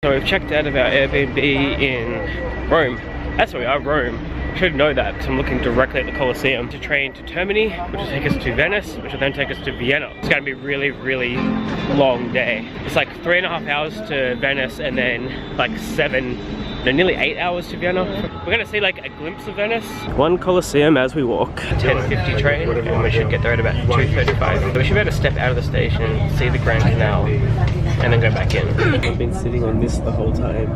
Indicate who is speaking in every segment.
Speaker 1: So we've checked out of our Airbnb in Rome. That's where we are, Rome. I should know that because I'm looking directly at the Colosseum. To train to Termini, which will take us to Venice, which will then take us to Vienna. It's going to be a really, really long day. It's like 3.5 hours to Venice and then like nearly 8 hours to Vienna. We're going to see like a glimpse of Venice. One Colosseum as we walk. 10:50 train and we should get there at about 2:35. We should be able to step out of the station, see the Grand Canal, and then go back in. I've been sitting on this the whole time.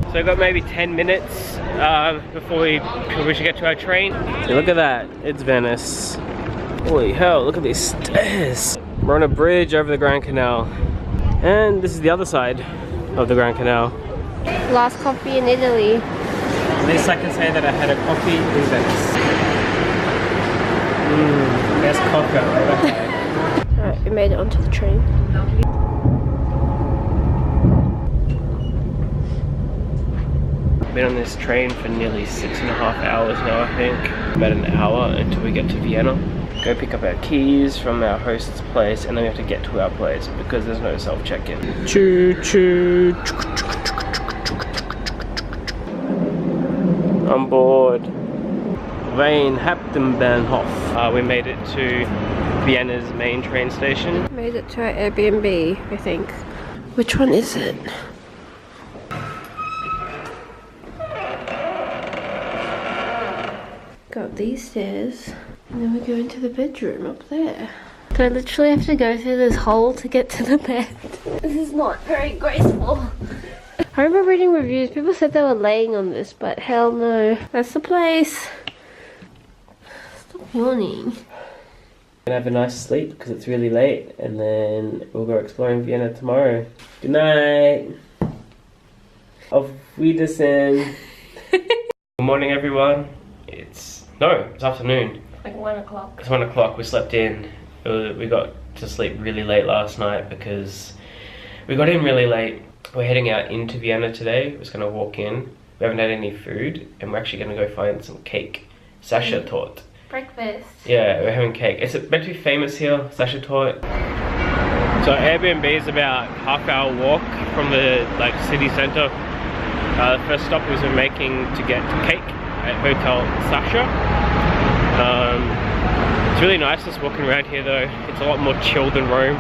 Speaker 1: So we've got maybe 10 minutes before we should get to our train. So look at that, it's Venice. Holy hell, look at these stairs. We're on a bridge over the Grand Canal. And this is the other side of the Grand Canal.
Speaker 2: Last coffee in Italy.
Speaker 1: At least I can say that I had a coffee in Venice. Best coffee I've ever had.
Speaker 2: Alright, we made it onto the train.
Speaker 1: Been on this train for nearly 6.5 hours now, I think. About an hour until we get to Vienna. Go pick up our keys from our host's place, and then we have to get to our place because there's no self-check-in. Choo choo. On board. Hauptbahnhof. We made it to Vienna's main train station.
Speaker 2: Made it to our Airbnb, I think. Which one is it? Go up these stairs, and then we go into the bedroom up there. So I literally have to go through this hole to get to the bed. This is not very graceful. I remember reading reviews, people said they were laying on this, but hell no. That's the place. Stop yawning.
Speaker 1: We're gonna have a nice sleep because it's really late, and then we'll go exploring Vienna tomorrow. Good night. Auf Wiedersehen. Good morning, everyone. It's afternoon.
Speaker 2: Like 1 o'clock.
Speaker 1: It's 1 o'clock. We slept in. We got to sleep really late last night because we got in really late. We're heading out into Vienna today. We're just gonna walk in. We haven't had any food, and we're actually gonna go find some cake. Sachertorte.
Speaker 2: Breakfast.
Speaker 1: Yeah, we're having cake. It's meant to be famous here, Sachertorte. So Airbnb is about half-hour walk from the city center. The first stop was we're making to get cake at Hotel Sacher. It's really nice just walking around here though. It's a lot more chill than Rome.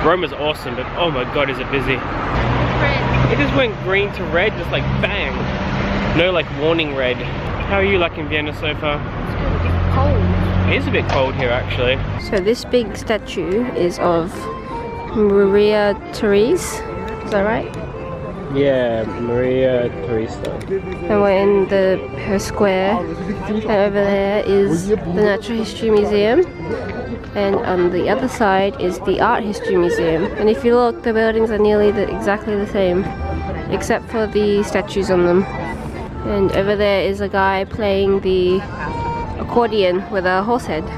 Speaker 1: Rome is awesome, but oh my god, is it busy. Red. It just went green to red, just like bang. No like warning red. How are you liking Vienna so far?
Speaker 2: It's cold.
Speaker 1: It is a bit cold here actually. So
Speaker 2: this big statue is of Maria Therese. Is that right?
Speaker 1: Yeah, Maria Teresa.
Speaker 2: And we're in her square, and over there is the Natural History Museum, and on the other side is the Art History Museum. And if you look, the buildings are nearly exactly the same, except for the statues on them. And over there is a guy playing the accordion with a horse head,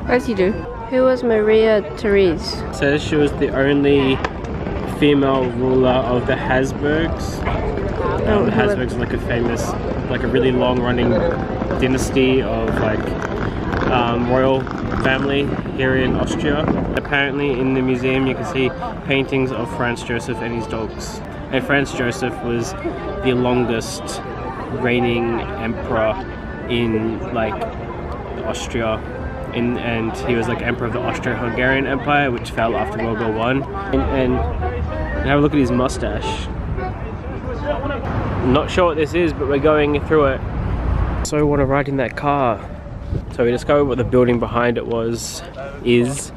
Speaker 2: as you do. Who was Maria Therese?
Speaker 1: It says she was the only female ruler of the Habsburgs. The Habsburgs are like a famous, like a really long-running dynasty of royal family here in Austria. Apparently in the museum you can see paintings of Franz Joseph and his dogs. And Franz Joseph was the longest reigning emperor in Austria. And he was emperor of the Austro-Hungarian Empire, which fell after World War I. And have a look at his mustache. I'm not sure what this is, but we're going through it. So I want to ride in that car. So we discovered what the building behind it is. It's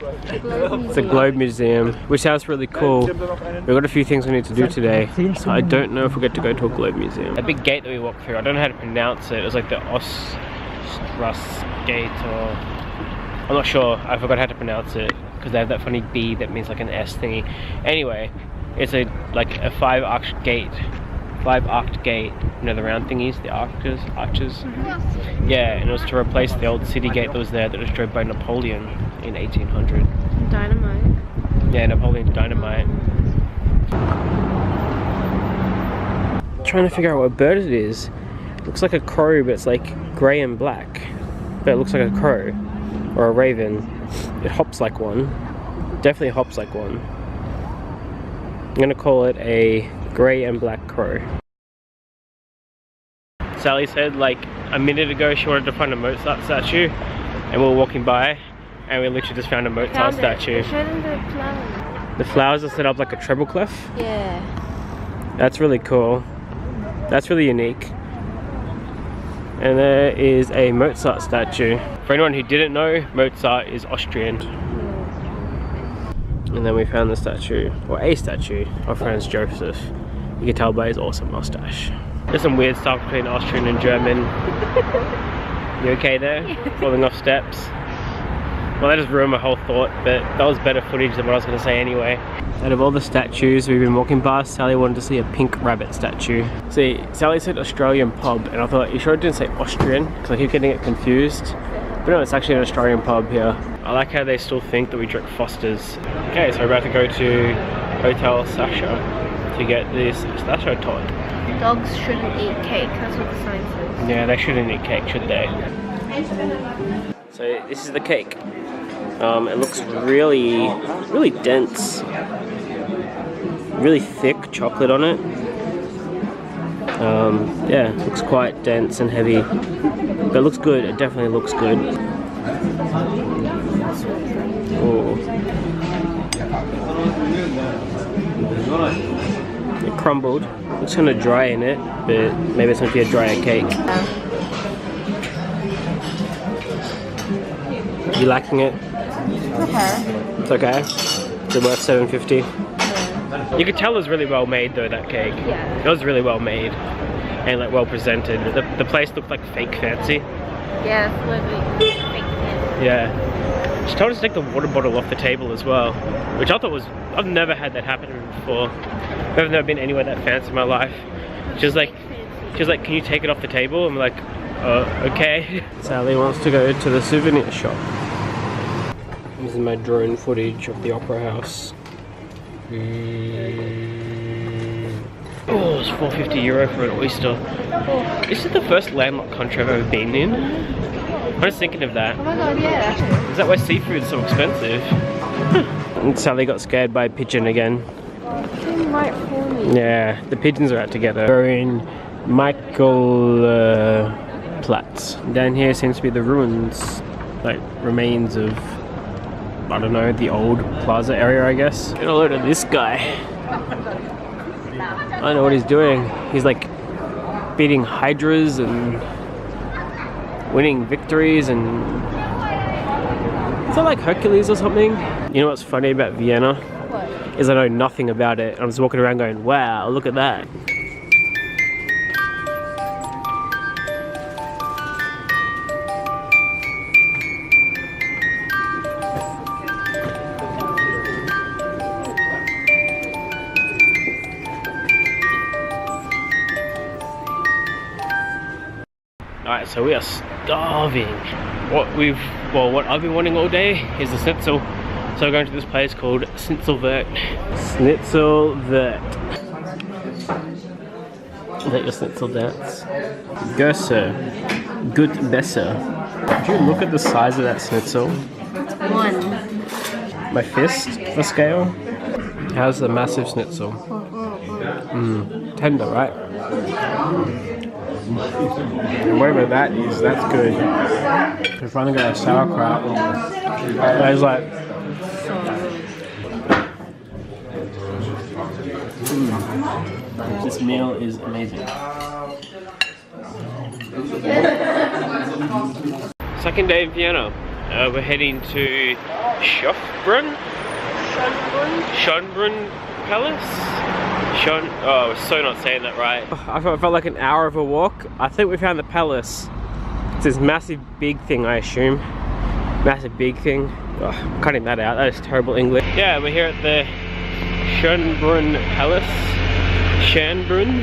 Speaker 1: a Globe Museum, which sounds really cool. We've got a few things we need to do today, so I don't know if we'll get to go to a Globe Museum. A big gate that we walked through, I don't know how to pronounce it. It was like the Ostras Gate, or I'm not sure. I forgot how to pronounce it because they have that funny B that means like an S thingy. Anyway, it's a five-arched gate. Five-arched gate. You know the round thingies, the arches? Mm-hmm. Yeah, and it was to replace the old city gate that was there that was destroyed by Napoleon in 1800.
Speaker 2: Dynamite.
Speaker 1: Yeah, Napoleon's dynamite. Trying to figure out what bird it is. It looks like a crow, but it's grey and black. But it looks like a crow. Or a raven. It hops like one. Definitely hops like one. gonna call it a grey and black crow. Sally said like a minute ago she wanted to find a Mozart statue, and we were walking by and we literally just found a Mozart statue.
Speaker 2: Show them the flowers.
Speaker 1: The flowers are set up like a treble clef.
Speaker 2: Yeah.
Speaker 1: That's really cool. That's really unique. And there is a Mozart statue. For anyone who didn't know, Mozart is Austrian. And then we found the statue, or a statue, of Franz Joseph. You can tell by his awesome mustache. There's some weird stuff between Austrian and German. You okay there? Falling off steps? Well, that just ruined my whole thought, but that was better footage than what I was going to say anyway. Out of all the statues we've been walking past, Sally wanted to see a pink rabbit statue. See, Sally said Australian pub, and I thought, you sure it didn't say Austrian? Because I keep getting it confused. But no, it's actually an Australian pub here. I like how they still think that we drink Foster's. Okay, so we're about to go to Hotel Sacher to get this Sachertorte.
Speaker 2: Dogs shouldn't eat cake, that's what the sign says.
Speaker 1: Yeah, they shouldn't eat cake, should they? So this is the cake. It looks really dense. Really thick chocolate on it. Yeah, it looks quite dense and heavy. But it looks good, it definitely looks good. Oh. It crumbled. Looks kind of dry in it, but maybe it's going to be a drier cake. You liking it?
Speaker 2: Okay.
Speaker 1: It's okay? Is it worth $7.50? Yeah. You could tell it was really well made though, that cake.
Speaker 2: Yeah.
Speaker 1: It was really well made and like well presented. The place looked like fake fancy.
Speaker 2: Yeah, it's literally fake fancy.
Speaker 1: Yeah. She told us to take the water bottle off the table as well, which I thought was, I've never had that happen to me before. I've never been anywhere that fancy in my life. She was like, can you take it off the table? I'm like, okay. Sally wants to go to the souvenir shop. This is my drone footage of the Opera House. Oh, it's €4.50 for an oyster. This is the first landlocked country I've ever been in. I'm just thinking of that.
Speaker 2: Oh my god, yeah.
Speaker 1: Is that why seafood is so expensive? And Sally got scared by a pigeon again.
Speaker 2: Came right for me.
Speaker 1: Yeah, the pigeons are out together. We're in Michael Platz. Down here seems to be the ruins, like remains of, I don't know, the old plaza area, I guess. Get a load of this guy. I don't know what he's doing. He's like beating hydras and winning victories, and is that like Hercules or something? You know what's funny about Vienna? What? Is I know nothing about it. I'm just walking around going, wow, look at that. Alright, so we are starving. What I've been wanting all day is a schnitzel. So we're going to this place called Schnitzelwirt. Schnitzelwirt. Is that your schnitzel dance? Gösse. Gut besser. Did you look at the size of that schnitzel?
Speaker 2: One.
Speaker 1: My fist for scale? How's the massive schnitzel? Tender, right? And whatever that is, that's good. We finally got our sauerkraut. That is like... This meal is amazing. Second day in Vienna. We're heading to Schönbrunn Palace. Oh, we're so not saying that right. I felt like an hour of a walk. I think we found the palace. It's this massive big thing, I assume. Massive big thing. Oh, I'm cutting that out. That is terrible English. Yeah, we're here at the Schönbrunn Palace. Schönbrunn.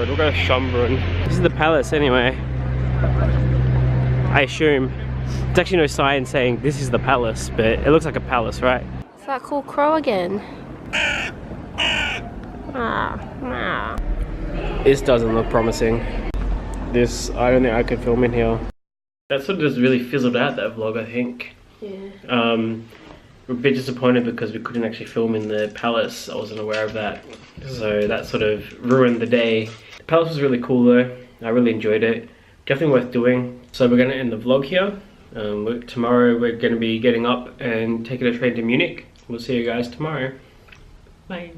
Speaker 1: We'll go to Schönbrunn. This is the palace anyway. I assume. There's actually no sign saying this is the palace, but it looks like a palace, right?
Speaker 2: It's that cool crow again.
Speaker 1: This doesn't look promising. This, I don't think I could film in here. That sort of just really fizzled out, that vlog, I think.
Speaker 2: Yeah.
Speaker 1: We're a bit disappointed because we couldn't actually film in the palace. I wasn't aware of that. So that sort of ruined the day. The palace was really cool though. I really enjoyed it. Definitely worth doing. So we're going to end the vlog here. Tomorrow we're going to be getting up and taking a train to Munich. We'll see you guys tomorrow. Bye.